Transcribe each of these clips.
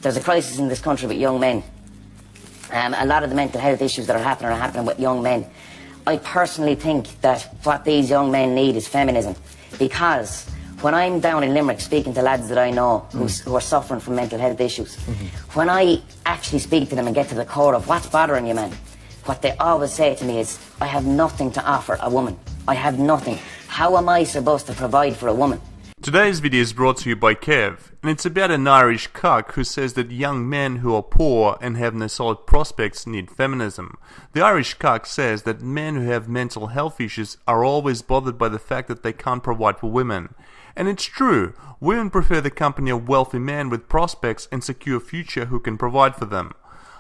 there's a crisis in this country with young men. A lot of the mental health issues that are happening with young men. I personally think that what these young men need is feminism, because when I'm down in Limerick speaking to lads that I know who are suffering from mental health issues, when I actually speak to them and get to the core of what's bothering you, man, what they always say to me is, I have nothing to offer a woman. I have nothing. How am I supposed to provide for a woman? Today's video is brought to you by Kev, and it's about an Irish cuck who says that young men who are poor and have no solid prospects need feminism. The Irish cuck says that men who have mental health issues are always bothered by the fact that they can't provide for women. And it's true, women prefer the company of wealthy men with prospects and secure future who can provide for them.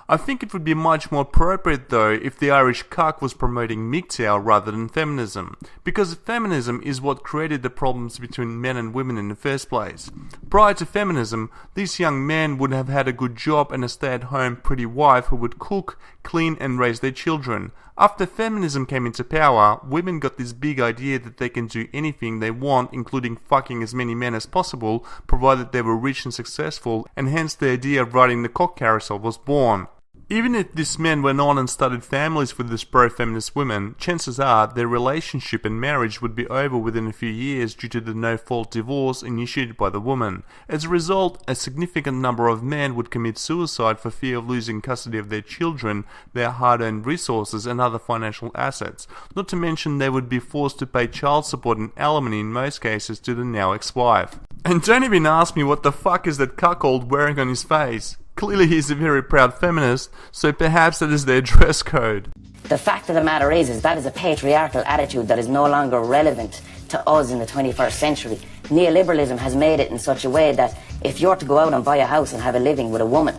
I think it would be much more appropriate though if the Irish cuck was promoting MGTOW rather than feminism, because feminism is what created the problems between men and women in the first place. Prior to feminism, these young men would have had a good job and a stay-at-home pretty wife who would cook, clean and raise their children. After feminism came into power, women got this big idea that they can do anything they want, including fucking as many men as possible, provided they were rich and successful, and hence the idea of riding the cock carousel was born. Even if these men went on and started families with these pro-feminist women, chances are their relationship and marriage would be over within a few years due to the no-fault divorce initiated by the woman. As a result, a significant number of men would commit suicide for fear of losing custody of their children, their hard-earned resources and other financial assets. Not to mention they would be forced to pay child support and alimony in most cases to the now ex-wife. And don't even ask me what the fuck is that cuckold wearing on his face. Clearly he's a very proud feminist, so perhaps that is their dress code. The fact of the matter is that is a patriarchal attitude that is no longer relevant to us in the 21st century. Neoliberalism has made it in such a way that if you're to go out and buy a house and have a living with a woman,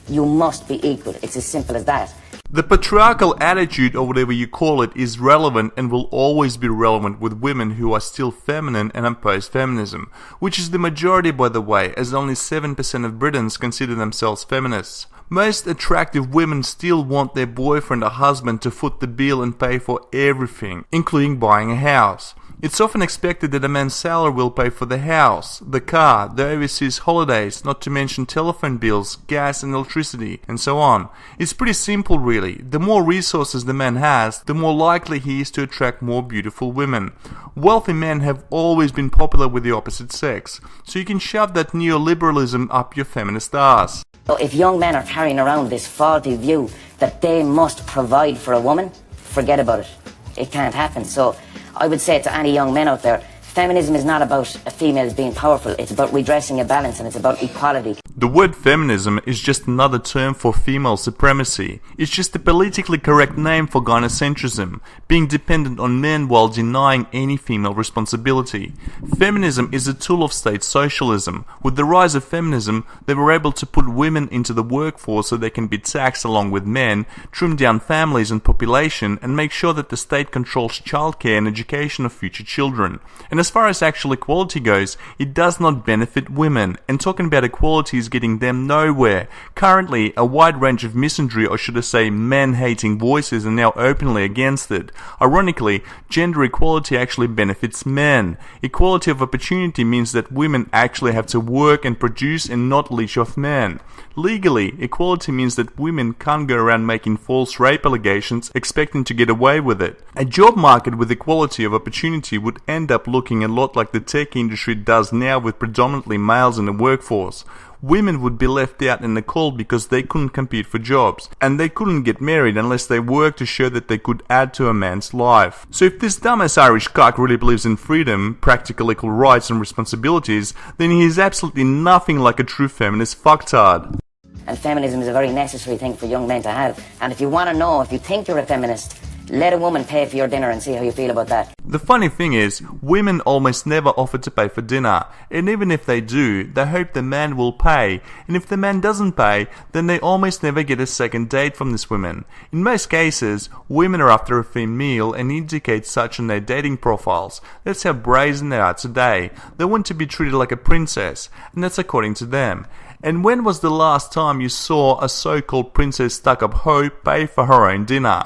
you must be equal. It's as simple as that. The patriarchal attitude, or whatever you call it, is relevant and will always be relevant with women who are still feminine and oppose feminism, which is the majority by the way, as only 7% of Britons consider themselves feminists. Most attractive women still want their boyfriend or husband to foot the bill and pay for everything, including buying a house. It's often expected that a man's salary will pay for the house, the car, the overseas holidays, not to mention telephone bills, gas and electricity, and so on. It's pretty simple really. The more resources the man has, the more likely he is to attract more beautiful women. Wealthy men have always been popular with the opposite sex, so you can shove that neoliberalism up your feminist ass. So if young men are carrying around this faulty view that they must provide for a woman, forget about it. It can't happen. So I would say to any young men out there, feminism is not about a female being powerful, it's about redressing a balance and it's about equality. The word feminism is just another term for female supremacy. It's just a politically correct name for gynocentrism, being dependent on men while denying any female responsibility. Feminism is a tool of state socialism. With the rise of feminism, they were able to put women into the workforce so they can be taxed along with men, trim down families and population, and make sure that the state controls childcare and education of future children. And as far as actual equality goes, it does not benefit women, and talking about equality is getting them nowhere. Currently, a wide range of misandry, or should I say men-hating voices, are now openly against it. Ironically, gender equality actually benefits men. Equality of opportunity means that women actually have to work and produce and not leech off men. Legally, equality means that women can't go around making false rape allegations expecting to get away with it. A job market with equality of opportunity would end up looking a lot like the tech industry does now with predominantly males in the workforce. Women would be left out in the cold because they couldn't compete for jobs, and they couldn't get married unless they worked to show that they could add to a man's life. So if this dumbass Irish cuck really believes in freedom, practical equal rights and responsibilities, then he is absolutely nothing like a true feminist fucktard. And feminism is a very necessary thing for young men to have. And if you want to know, if you think you're a feminist, let a woman pay for your dinner and see how you feel about that. The funny thing is, women almost never offer to pay for dinner, and even if they do, they hope the man will pay, and if the man doesn't pay, then they almost never get a second date from this woman. In most cases, women are after a free meal and indicate such on their dating profiles. That's how brazen they are today. They want to be treated like a princess, and that's according to them. And when was the last time you saw a so-called princess stuck-up hoe pay for her own dinner?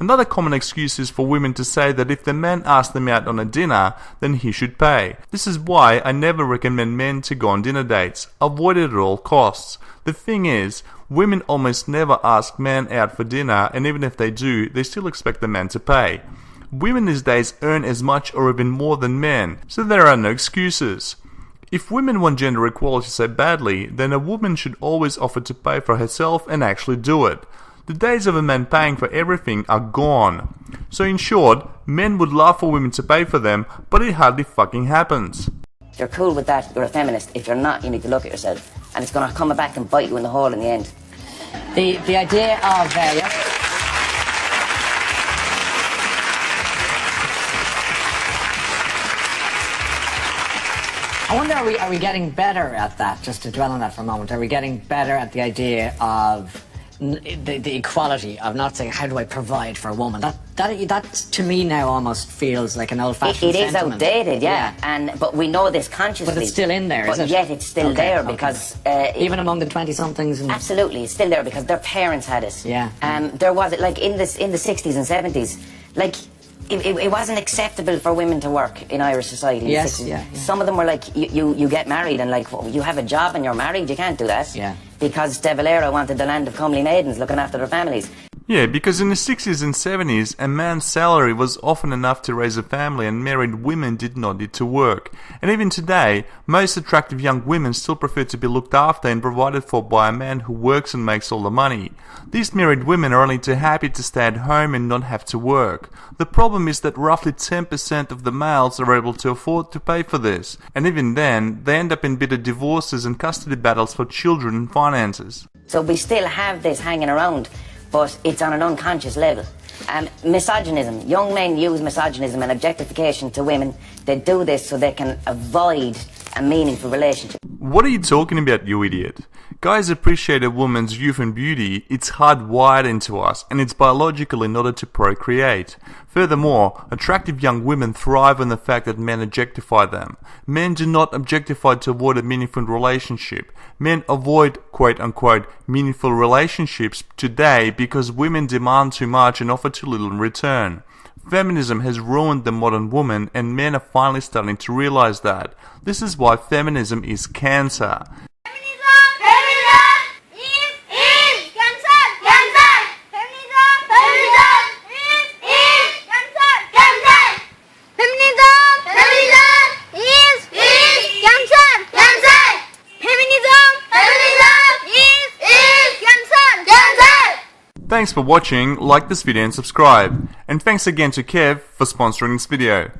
Another common excuse is for women to say that if the man asks them out on a dinner, then he should pay. This is why I never recommend men to go on dinner dates. Avoid it at all costs. The thing is, women almost never ask men out for dinner, and even if they do, they still expect the man to pay. Women these days earn as much or even more than men, so there are no excuses. If women want gender equality so badly, then a woman should always offer to pay for herself and actually do it. The days of a man paying for everything are gone. So in short, men would love for women to pay for them, but it hardly fucking happens. If you're cool with that, you're a feminist. If you're not, you need to look at yourself. And it's going to come back and bite you in the hole in the end. The idea of... yeah. I wonder, are we getting better at that, just to dwell on that for a moment? Are we getting better at the idea of the equality of not saying, how do I provide for a woman? That to me now almost feels like an old-fashioned sentiment. It is outdated, yeah. But we know this consciously. But it's still in there, isn't it? But yet it's still there because... even among the 20-somethings? Absolutely, it's still there because their parents had it. Yeah. There was, like, in the 60s and 70s, like... It wasn't acceptable for women to work in Irish society. Yes, yeah. Some of them were like, you get married and like, you have a job and you're married, you can't do that. Yeah. Because De Valera wanted the land of comely maidens looking after their families. Yeah, because in the 60s and 70s, a man's salary was often enough to raise a family and married women did not need to work. And even today, most attractive young women still prefer to be looked after and provided for by a man who works and makes all the money. These married women are only too happy to stay at home and not have to work. The problem is that roughly 10% of the males are able to afford to pay for this. And even then, they end up in bitter divorces and custody battles for children and finances. So we still have this hanging around, but it's on an unconscious level. Misogynism. Young men use misogynism and objectification to women. They do this so they can avoid a meaningful relationship. What are you talking about, you idiot? Guys appreciate a woman's youth and beauty. It's hardwired into us, and it's biological in order to procreate. Furthermore, attractive young women thrive on the fact that men objectify them. Men do not objectify to avoid a meaningful relationship. Men avoid quote-unquote meaningful relationships today because women demand too much and offer too little in return. Feminism has ruined the modern woman, and men are finally starting to realize that. This is why feminism is cancer. Thanks for watching, like this video and subscribe. And thanks again to Kev for sponsoring this video.